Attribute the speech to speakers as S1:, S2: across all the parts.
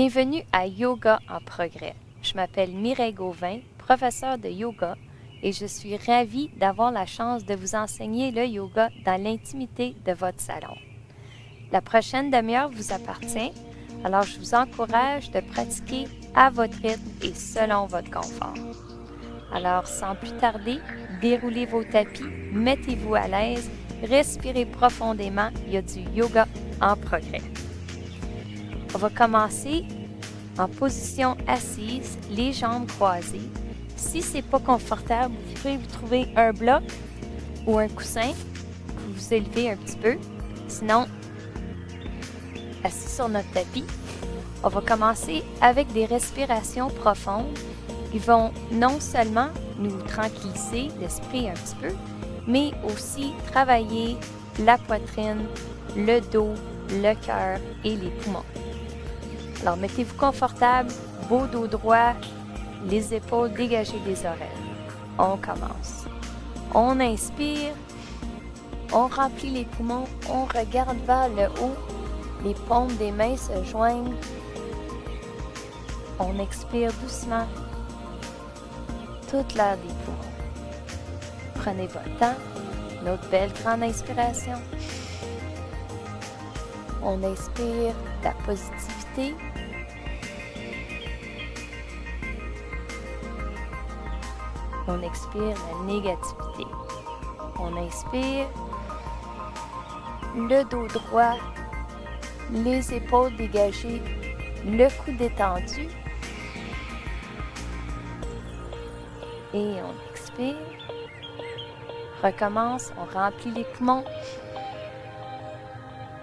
S1: Bienvenue à Yoga en progrès. Je m'appelle Mireille Gauvin, professeure de yoga, et je suis ravie d'avoir la chance de vous enseigner le yoga dans l'intimité de votre salon. La prochaine demi-heure vous appartient, alors je vous encourage de pratiquer à votre rythme et selon votre confort. Alors, sans plus tarder, déroulez vos tapis, mettez-vous à l'aise, respirez profondément, il y a du yoga en progrès. On va commencer en position assise, les jambes croisées. Si ce n'est pas confortable, vous pouvez vous trouver un bloc ou un coussin pour vous élever un petit peu. Sinon, assis sur notre tapis, on va commencer avec des respirations profondes qui vont non seulement nous tranquilliser l'esprit un petit peu, mais aussi travailler la poitrine, le dos, le cœur et les poumons. Alors, mettez-vous confortable, beau dos droit, les épaules dégagées des oreilles. On commence. On inspire, on remplit les poumons, on regarde vers le haut, les paumes des mains se joignent. On expire doucement toute l'air des poumons. Prenez votre temps, une autre belle grande inspiration. On inspire la positivité. On expire la négativité. On inspire le dos droit, les épaules dégagées, le cou détendu. Et on expire. Recommence, on remplit les poumons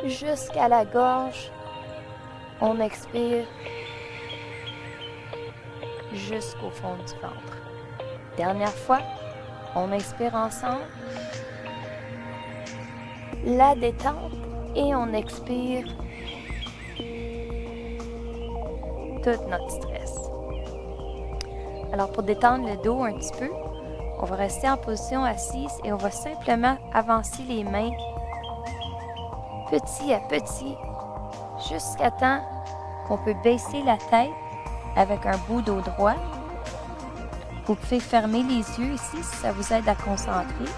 S1: jusqu'à la gorge. On expire jusqu'au fond du ventre. Dernière fois, on inspire ensemble. La détente et on expire tout notre stress. Alors pour détendre le dos un petit peu, on va rester en position assise et on va simplement avancer les mains petit à petit jusqu'à temps qu'on peut baisser la tête avec un bout dos droit. Vous pouvez fermer les yeux ici si ça vous aide à concentrer.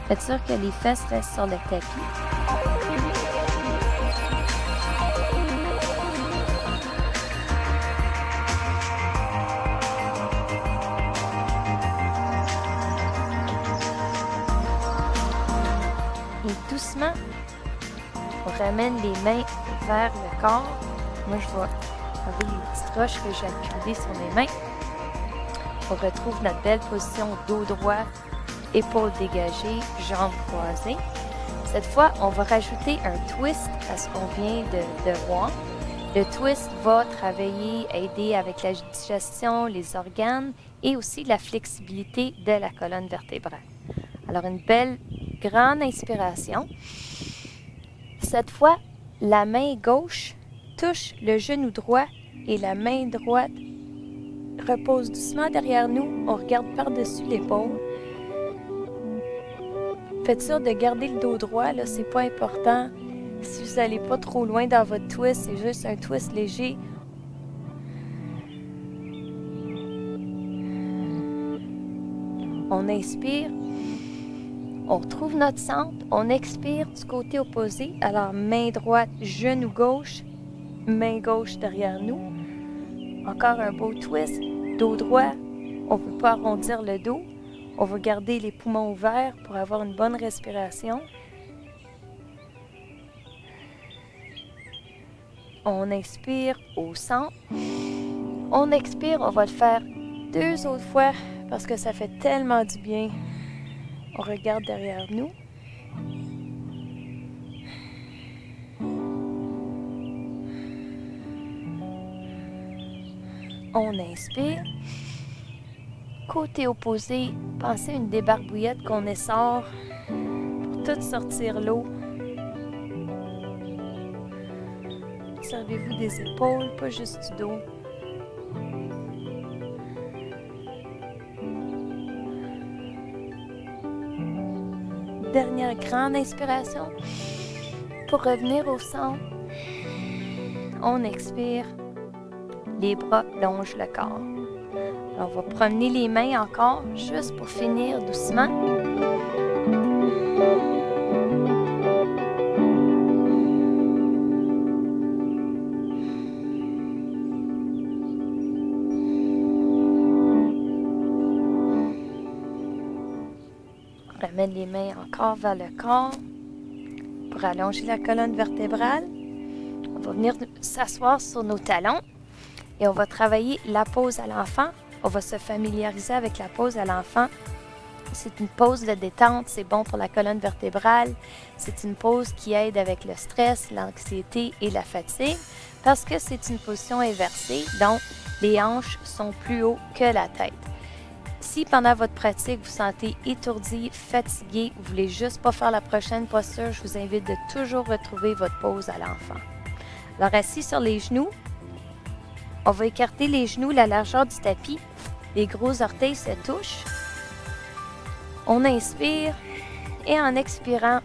S1: Faites sûr que les fesses restent sur le tapis. Et doucement, on ramène les mains vers le corps. Moi, je vais enlever les petites roches que j'ai accumulées sur mes mains. On retrouve notre belle position dos droit, épaules dégagées, jambes croisées. Cette fois, on va rajouter un twist à ce qu'on vient de voir. Le twist va travailler, aider avec la digestion, les organes et aussi la flexibilité de la colonne vertébrale. Alors, une belle grande inspiration. Cette fois, la main gauche touche le genou droit et la main droite repose doucement derrière nous. On regarde par-dessus l'épaule. Faites sûr de garder le dos droit, là, c'est pas important. Si vous n'allez pas trop loin dans votre twist, c'est juste un twist léger. On inspire. On retrouve notre centre. On expire du côté opposé. Alors, main droite, genou gauche, main gauche derrière nous. Encore un beau twist. Dos droit. On ne peut pas arrondir le dos. On va garder les poumons ouverts pour avoir une bonne respiration. On inspire au centre. On expire. On va le faire 2 autres fois parce que ça fait tellement du bien. On regarde derrière nous. On inspire. Côté opposé, pensez à une débarbouillette qu'on essore pour tout sortir l'eau. Servez-vous des épaules, pas juste du dos. Dernière grande inspiration. Pour revenir au centre, on expire. les bras longent le corps. Alors, on va promener les mains encore, juste pour finir doucement. On ramène les mains encore vers le corps pour allonger la colonne vertébrale. On va venir s'asseoir sur nos talons et on va travailler la pose à l'enfant. On va se familiariser avec la pose à l'enfant. C'est une pose de détente, c'est bon pour la colonne vertébrale. C'est une pose qui aide avec le stress, l'anxiété et la fatigue parce que c'est une position inversée, donc les hanches sont plus haut que la tête. Si pendant votre pratique, vous sentez étourdi, fatigué, vous voulez juste pas faire la prochaine posture, je vous invite de toujours retrouver votre pose à l'enfant. Alors, assis sur les genoux, on va écarter les genoux la largeur du tapis. Les gros orteils se touchent. On inspire et en expirant,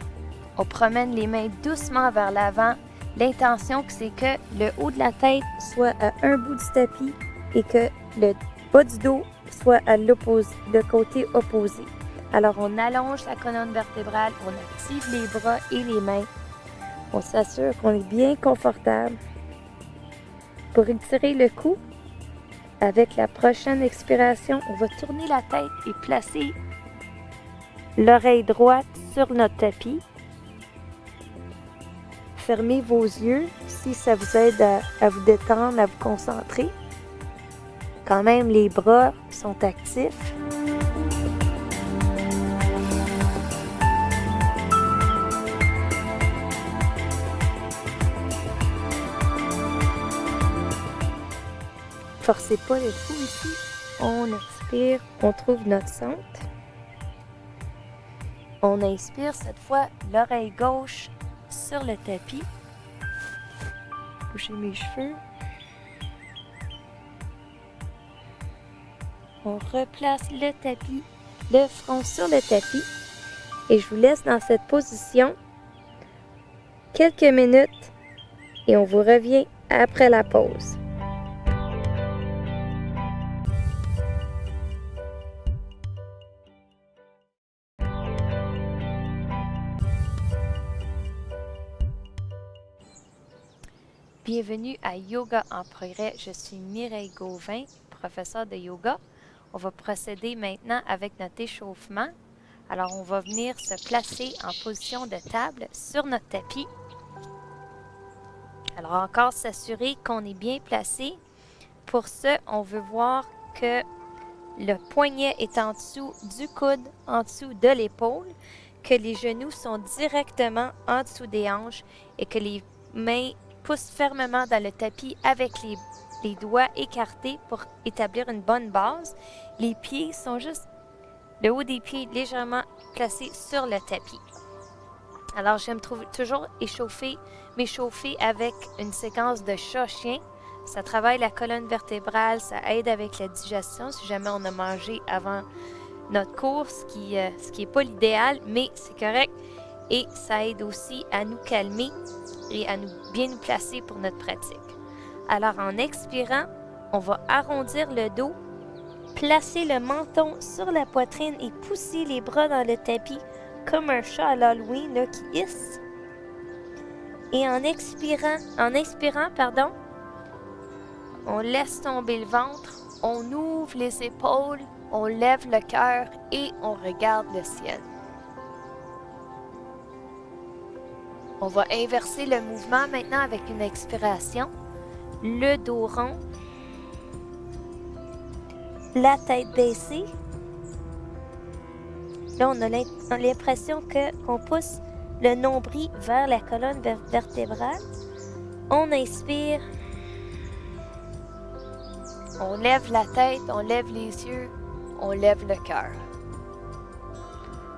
S1: on promène les mains doucement vers l'avant. L'intention, c'est que le haut de la tête soit à un bout du tapis et que le bas du dos soit à l'opposé, le côté opposé. Alors, on allonge la colonne vertébrale, on active les bras et les mains. On s'assure qu'on est bien confortable. Pour étirer le cou, avec la prochaine expiration, on va tourner la tête et placer l'oreille droite sur notre tapis. Fermez vos yeux si ça vous aide à vous détendre, à vous concentrer. Quand même, les bras sont actifs. Forcez pas le cou ici. On expire, on trouve notre centre. On inspire cette fois l'oreille gauche sur le tapis. Bougez mes cheveux. On replace le tapis, le front sur le tapis. Et je vous laisse dans cette position quelques minutes et on vous revient après la pause. Bienvenue à Yoga en progrès. Je suis Mireille Gauvin, professeure de yoga. On va procéder maintenant avec notre échauffement. Alors, on va venir se placer en position de table sur notre tapis. Alors, encore s'assurer qu'on est bien placé. Pour ce, on veut voir que le poignet est en dessous du coude, en dessous de l'épaule, que les genoux sont directement en dessous des hanches et que les mains poussent fermement dans le tapis avec les doigts écartés pour établir une bonne base. Les pieds sont juste le haut des pieds légèrement placé sur le tapis. Alors, j'aime toujours m'échauffer avec une séquence de chat-chien. Ça travaille la colonne vertébrale, ça aide avec la digestion si jamais on a mangé avant notre cours, ce qui est pas l'idéal, mais c'est correct. Et ça aide aussi à nous calmer et à bien nous placer pour notre pratique. Alors, en expirant, on va arrondir le dos, placer le menton sur la poitrine et pousser les bras dans le tapis comme un chat à l'Halloween là, qui hisse. Et en expirant, on laisse tomber le ventre, on ouvre les épaules, on lève le cœur et on regarde le ciel. On va inverser le mouvement maintenant avec une expiration. Le dos rond, la tête baissée. Là, on a l'impression qu'on pousse le nombril vers la colonne vertébrale. On inspire. On lève la tête, on lève les yeux, on lève le cœur.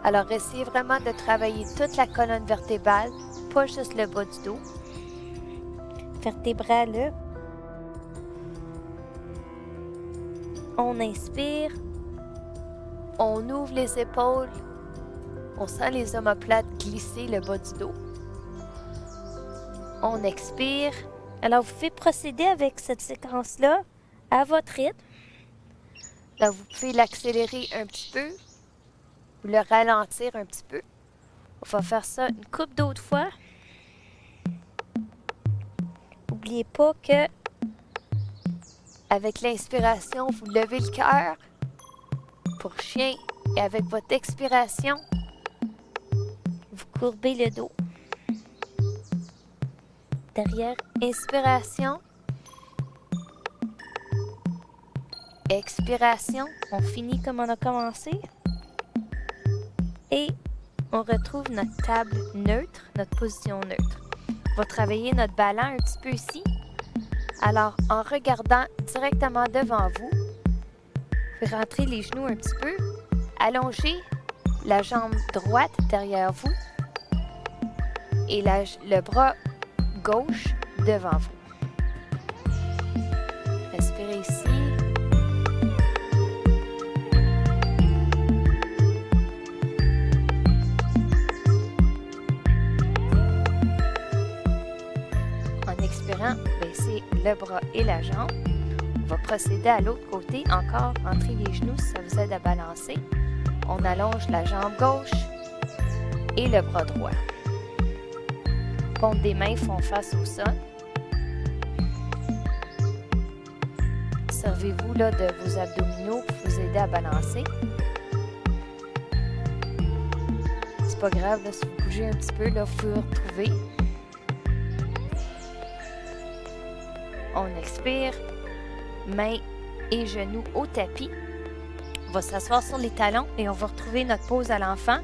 S1: Alors, essayez vraiment de travailler toute la colonne vertébrale, pas juste le bas du dos. Vertébrale. On inspire. On ouvre les épaules. On sent les omoplates glisser le bas du dos. On expire. Alors, vous pouvez procéder avec cette séquence-là à votre rythme. Là, vous pouvez l'accélérer un petit peu ou le ralentir un petit peu. On va faire ça une couple d'autres fois. N'oubliez pas que avec l'inspiration, vous levez le cœur pour chien et avec votre expiration, vous courbez le dos. Derrière, inspiration. Expiration. On finit comme on a commencé. Et on retrouve notre table neutre, notre position neutre. On va travailler notre ballon un petit peu ici. Alors, en regardant directement devant vous, vous pouvez rentrer les genoux un petit peu, allonger la jambe droite derrière vous et le bras gauche devant vous. Respirez ici. En expirant, baissez le bras et la jambe. On va procéder à l'autre côté. Encore, entrez les genoux si ça vous aide à balancer. On allonge la jambe gauche et le bras droit. Paumes des mains font face au sol. Servez-vous là de vos abdominaux pour vous aider à balancer. C'est pas grave là, si vous bougez un petit peu, là, vous pouvez retrouver. On expire, mains et genoux au tapis. On va s'asseoir sur les talons et on va retrouver notre pose à l'enfant.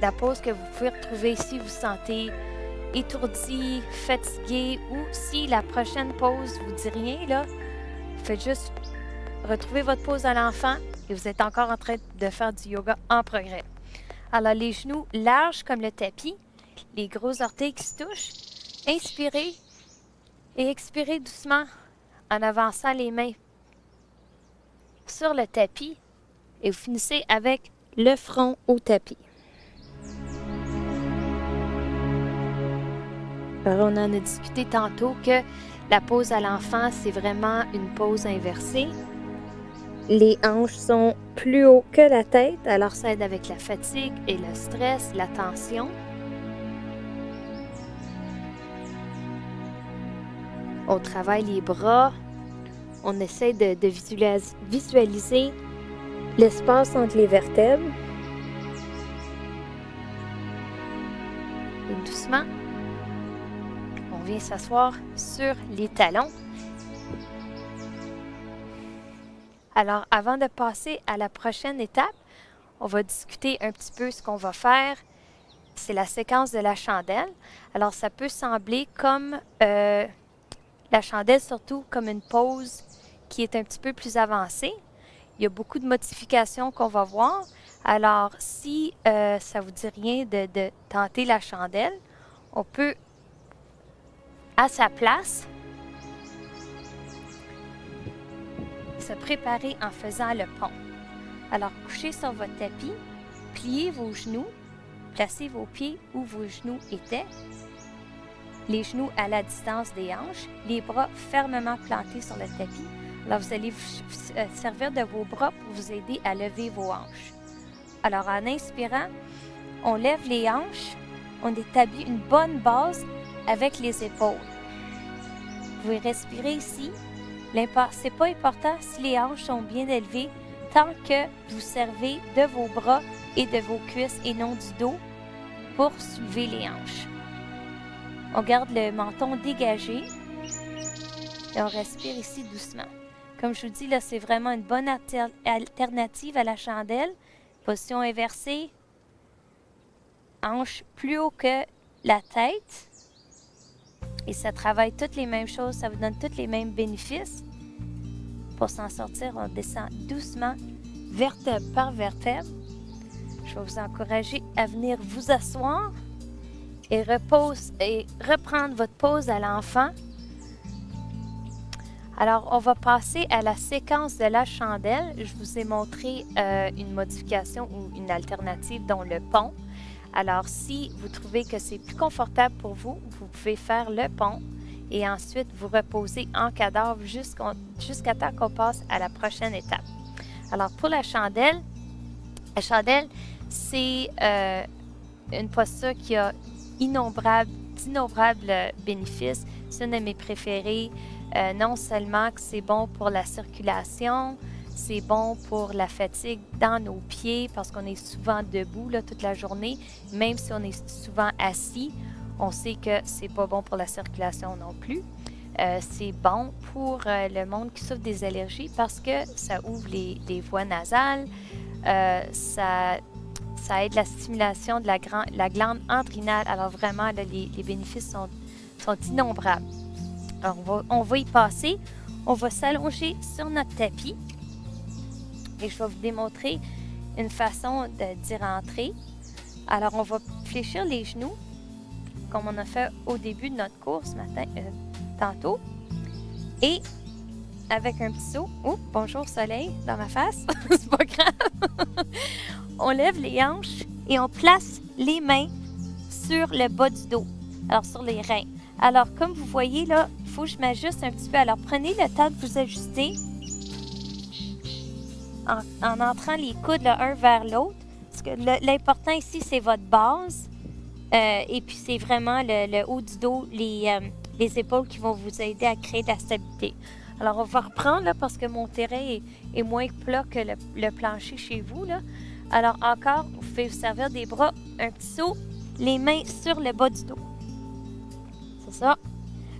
S1: La pose que vous pouvez retrouver si vous vous sentez étourdi, fatigué ou si la prochaine pause vous dit rien, là, faites juste retrouver votre pose à l'enfant et vous êtes encore en train de faire du yoga en progrès. Alors, les genoux larges comme le tapis, les gros orteils qui se touchent. Inspirez et expirez doucement en avançant les mains sur le tapis et vous finissez avec le front au tapis. Alors, on en a discuté tantôt que la pose à l'enfant, c'est vraiment une pose inversée. Les hanches sont plus haut que la tête, alors ça aide avec la fatigue et le stress, la tension. On travaille les bras. On essaie de visualiser l'espace entre les vertèbres. Et doucement, on vient s'asseoir sur les talons. Alors, avant de passer à la prochaine étape, on va discuter un petit peu ce qu'on va faire. C'est la séquence de la chandelle. Alors, ça peut sembler comme la chandelle, surtout comme une pose qui est un petit peu plus avancée. Il y a beaucoup de modifications qu'on va voir. Alors, si ça ne vous dit rien de tenter la chandelle, on peut, à sa place, se préparer en faisant le pont. Alors, couchez sur votre tapis, pliez vos genoux, placez vos pieds où vos genoux étaient, les genoux à la distance des hanches, les bras fermement plantés sur le tapis. Alors, vous allez vous servir de vos bras pour vous aider à lever vos hanches. Alors, en inspirant, on lève les hanches, on établit une bonne base avec les épaules. Vous pouvez respirer ici. C'est pas important si les hanches sont bien élevées tant que vous servez de vos bras et de vos cuisses et non du dos pour soulever les hanches. On garde le menton dégagé et on respire ici doucement. Comme je vous dis, là, c'est vraiment une bonne alternative à la chandelle. Position inversée, hanches plus haut que la tête. Et ça travaille toutes les mêmes choses, ça vous donne tous les mêmes bénéfices. Pour s'en sortir, on descend doucement, vertèbre par vertèbre. Je vais vous encourager à venir vous asseoir et reprendre votre pose à l'enfant. Alors, on va passer à la séquence de la chandelle. Je vous ai montré une modification ou une alternative, dont le pont. Alors, si vous trouvez que c'est plus confortable pour vous, vous pouvez faire le pont. et ensuite vous reposez en cadavre jusqu'à temps qu'on passe à la prochaine étape. Alors pour la chandelle, c'est une posture qui a d'innombrables bénéfices. C'est une de mes préférées. Non seulement que c'est bon pour la circulation, c'est bon pour la fatigue dans nos pieds parce qu'on est souvent debout là, toute la journée. Même si on est souvent assis, on sait que c'est pas bon pour la circulation non plus. C'est bon pour le monde qui souffre des allergies parce que ça ouvre les voies nasales, ça aide la stimulation de la glande adrénale. Alors vraiment, là, les bénéfices sont innombrables. Alors on va y passer. On va s'allonger sur notre tapis et je vais vous démontrer une façon d'y rentrer. Alors on va fléchir les genoux comme on a fait au début de notre cours ce matin, tantôt. Et avec un petit saut, bonjour soleil dans ma face, c'est pas grave. On lève les hanches et on place les mains sur le bas du dos, alors sur les reins. Alors comme vous voyez là, il faut que je m'ajuste un petit peu. Alors prenez le temps de vous ajuster en entrant les coudes l'un vers l'autre. Parce que l'important ici, c'est votre base. Et puis c'est vraiment le haut du dos, les épaules qui vont vous aider à créer de la stabilité. Alors on va reprendre là, parce que mon terrain est moins plat que le plancher chez vous. Là. Alors encore, vous pouvez vous servir des bras, un petit saut, les mains sur le bas du dos. C'est ça.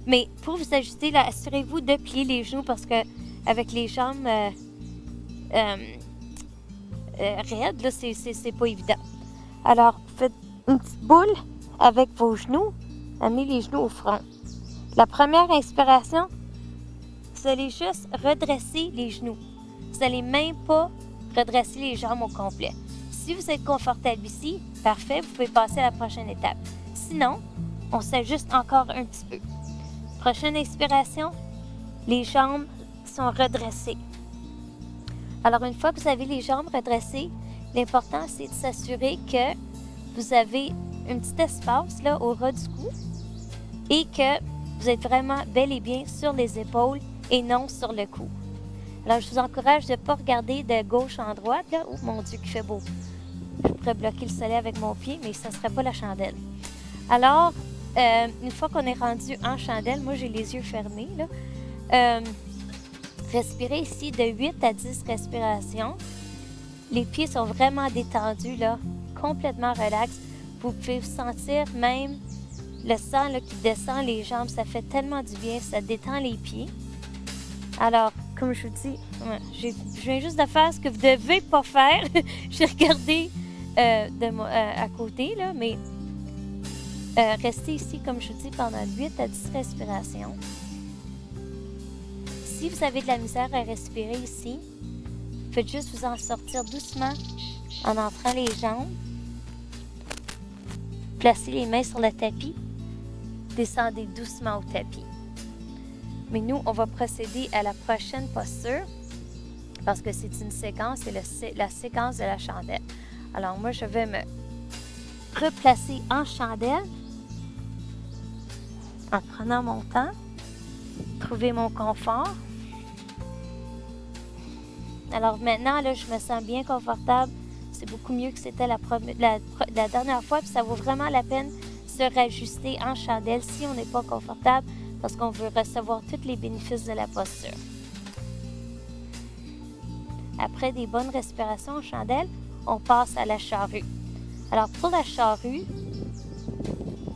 S1: Mais pour vous ajuster, là, assurez-vous de plier les genoux parce que avec les jambes raides, là, c'est pas évident. Alors, faites une petite boule avec vos genoux. Amenez les genoux au front. La première inspiration, vous allez juste redresser les genoux. Vous n'allez même pas redresser les jambes au complet. Si vous êtes confortable ici, parfait, vous pouvez passer à la prochaine étape. Sinon, on s'ajuste encore un petit peu. Prochaine expiration, les jambes sont redressées. Alors, une fois que vous avez les jambes redressées, l'important, c'est de s'assurer que vous avez un petit espace là, au ras du cou et que vous êtes vraiment bel et bien sur les épaules et non sur le cou. Alors, je vous encourage de ne pas regarder de gauche en droite. Là. Oh mon Dieu, qu'il fait beau. Je pourrais bloquer le soleil avec mon pied, mais ça ne serait pas la chandelle. Alors, une fois qu'on est rendu en chandelle, moi j'ai les yeux fermés. Là. Respirez ici de 8 à 10 respirations. Les pieds sont vraiment détendus, là, complètement relax. Vous pouvez sentir même le sang là, qui descend les jambes. Ça fait tellement du bien, ça détend les pieds. Alors, comme je vous dis, je viens juste de faire ce que vous ne devez pas faire. J'ai regardé à côté, là, mais restez ici, comme je vous dis, pendant 8 à 10 respirations. Si vous avez de la misère à respirer ici, faites juste vous en sortir doucement en entrant les jambes. Placez les mains sur le tapis. Descendez doucement au tapis. Mais nous, on va procéder à la prochaine posture parce que c'est une séquence, c'est la séquence de la chandelle. Alors moi, je vais me replacer en chandelle en prenant mon temps, trouver mon confort. Alors maintenant, là, je me sens bien confortable. C'est beaucoup mieux que c'était la dernière fois. Puis ça vaut vraiment la peine de se rajuster en chandelle si on n'est pas confortable parce qu'on veut recevoir tous les bénéfices de la posture. Après des bonnes respirations en chandelle, on passe à la charrue. Alors pour la charrue,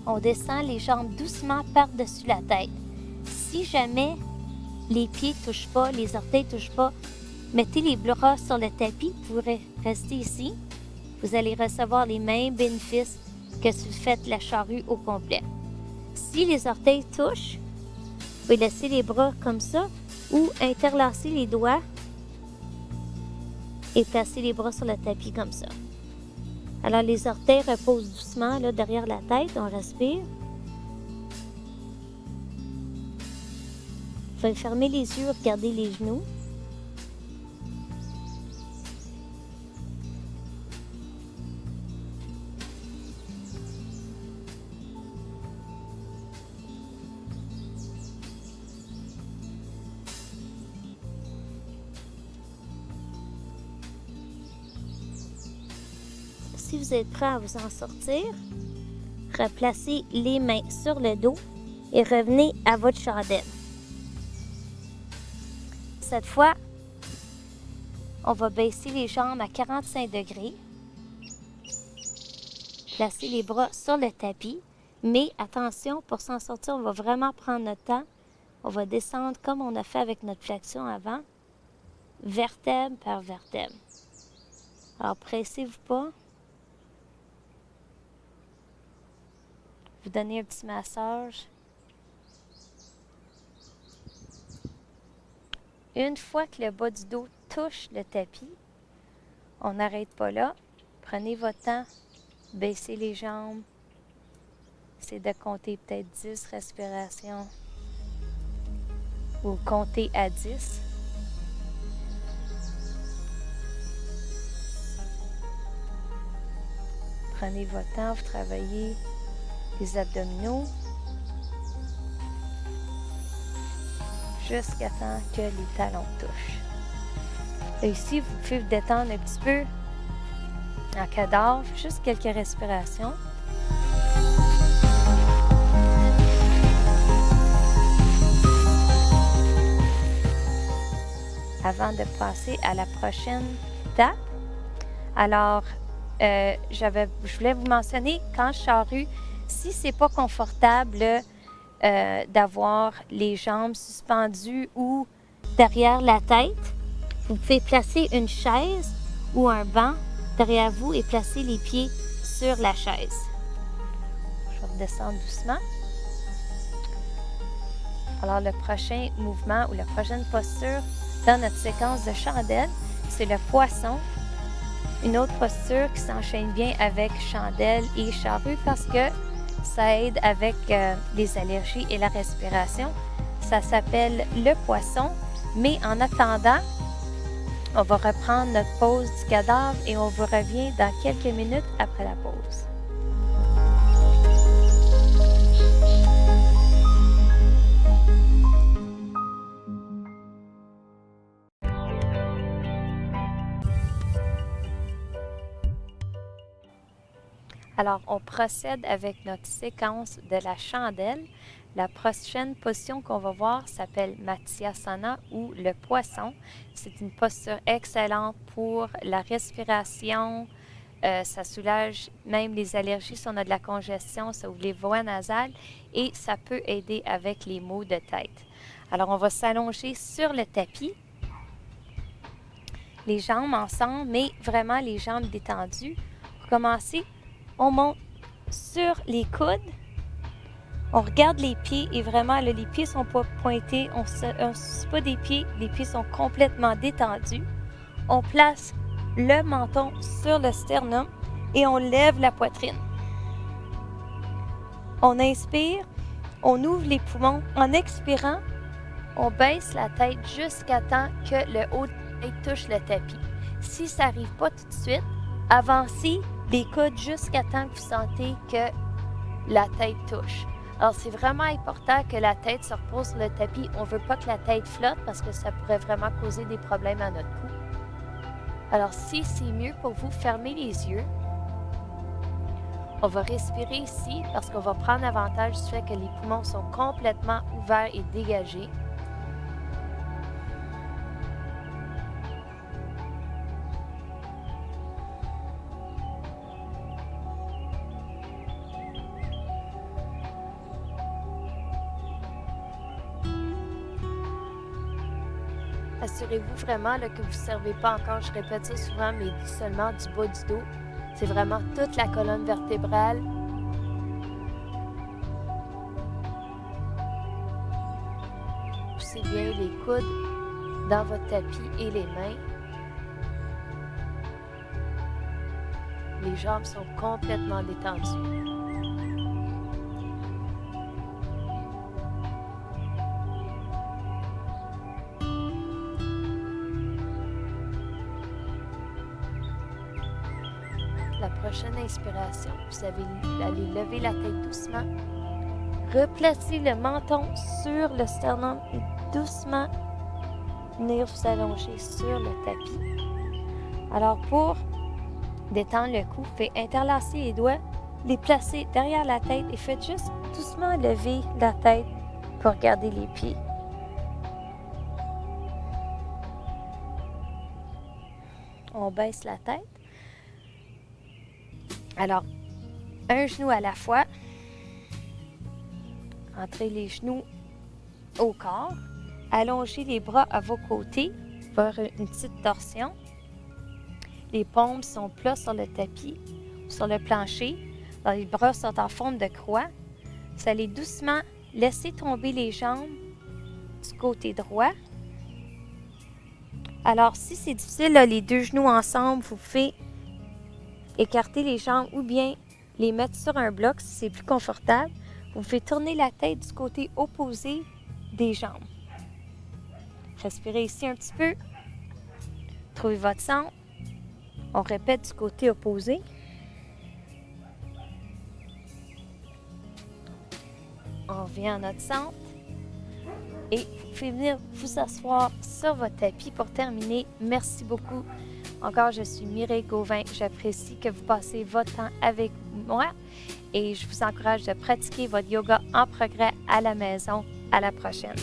S1: on descend les jambes doucement par-dessus la tête. Si jamais les pieds ne touchent pas, les orteils ne touchent pas, mettez les bras sur le tapis, vous restez ici. Vous allez recevoir les mêmes bénéfices que si vous faites la charrue au complet. Si les orteils touchent, vous pouvez laisser les bras comme ça ou interlacer les doigts et placer les bras sur le tapis comme ça. Alors les orteils reposent doucement là, derrière la tête, on respire. Vous pouvez fermer les yeux, regarder les genoux.
S2: si vous êtes prêt à vous en sortir, replacez les mains sur le dos et revenez à votre chandelle. Cette fois, on va baisser les jambes à 45 degrés. Placer les bras sur le tapis. Mais attention, pour s'en sortir, on va vraiment prendre notre temps. On va descendre comme on a fait avec notre flexion avant, vertèbre par vertèbre. Alors, pressez-vous pas. Vous donnez un petit massage. Une fois que le bas du dos touche le tapis, on n'arrête pas là. Prenez votre temps, baissez les jambes. C'est de compter peut-être 10 respirations ou compter à 10. Prenez votre temps, vous travaillez les abdominaux jusqu'à temps que les talons touchent. Et ici, vous pouvez vous détendre un petit peu en cadavre, juste quelques respirations. Avant de passer à la prochaine étape. Alors, je voulais vous mentionner, quand je charrue, si c'est pas confortable d'avoir les jambes suspendues ou derrière la tête, vous pouvez placer une chaise ou un banc derrière vous et placer les pieds sur la chaise. Je vais redescendre doucement. Alors, le prochain mouvement ou la prochaine posture dans notre séquence de chandelle, c'est le poisson. Une autre posture qui s'enchaîne bien avec chandelle et charrue parce que ça aide avec les allergies et la respiration. Ça s'appelle le poisson. Mais en attendant, on va reprendre notre pause du cadavre et on vous revient dans quelques minutes après la pause. Alors, on procède avec notre séquence de la chandelle. La prochaine position qu'on va voir s'appelle Matsyasana ou le poisson. C'est une posture excellente pour la respiration. Ça soulage même les allergies si on a de la congestion, ça ouvre les voies nasales et ça peut aider avec les maux de tête. Alors, on va s'allonger sur le tapis. Les jambes ensemble, mais vraiment les jambes détendues. Pour commencer, on monte sur les coudes, on regarde les pieds et vraiment, là, les pieds ne sont pas pointés, on ne se soucie pas des pieds, les pieds sont complètement détendus. On place le menton sur le sternum et on lève la poitrine. On inspire, on ouvre les poumons. En expirant, on baisse la tête jusqu'à temps que le haut de la tête touche le tapis. Si ça n'arrive pas tout de suite, avancez les coudes jusqu'à temps que vous sentez que la tête touche. Alors, c'est vraiment important que la tête se repose sur le tapis. On ne veut pas que la tête flotte parce que ça pourrait vraiment causer des problèmes à notre cou. Alors, si c'est mieux pour vous, fermez les yeux. On va respirer ici parce qu'on va prendre avantage du fait que les poumons sont complètement ouverts et dégagés. Assurez-vous vraiment là, que vous ne servez pas encore, je répète ça souvent, mais seulement du bas du dos. C'est vraiment toute la colonne vertébrale. Poussez bien les coudes dans votre tapis et les mains. Les jambes sont complètement détendues. La prochaine inspiration, vous allez lever la tête doucement, replacer le menton sur le sternum et doucement venir vous allonger sur le tapis. Alors pour Détendre le cou, faites interlacer les doigts, les placer derrière la tête et faites juste doucement lever la tête pour regarder les pieds. On baisse la tête. Alors, un genou à la fois. Entrez les genoux au corps. Allongez les bras à vos côtés vers une petite torsion. Les paumes sont plats sur le tapis, sur le plancher. Alors, les bras sont en forme de croix. Vous allez doucement laisser tomber les jambes du côté droit. Alors, si c'est difficile, là, les deux genoux ensemble, vous pouvez écarter les jambes ou bien les mettre sur un bloc si c'est plus confortable. Vous pouvez tourner la tête du côté opposé des jambes. Respirez ici un petit peu. Trouvez votre centre. On répète du côté opposé. On revient à notre centre. Et vous pouvez venir vous asseoir sur votre tapis pour terminer. Merci beaucoup. Encore, je suis Mireille Gauvin. J'apprécie que vous passez votre temps avec moi et je vous encourage de pratiquer votre yoga en progrès à la maison. À la prochaine.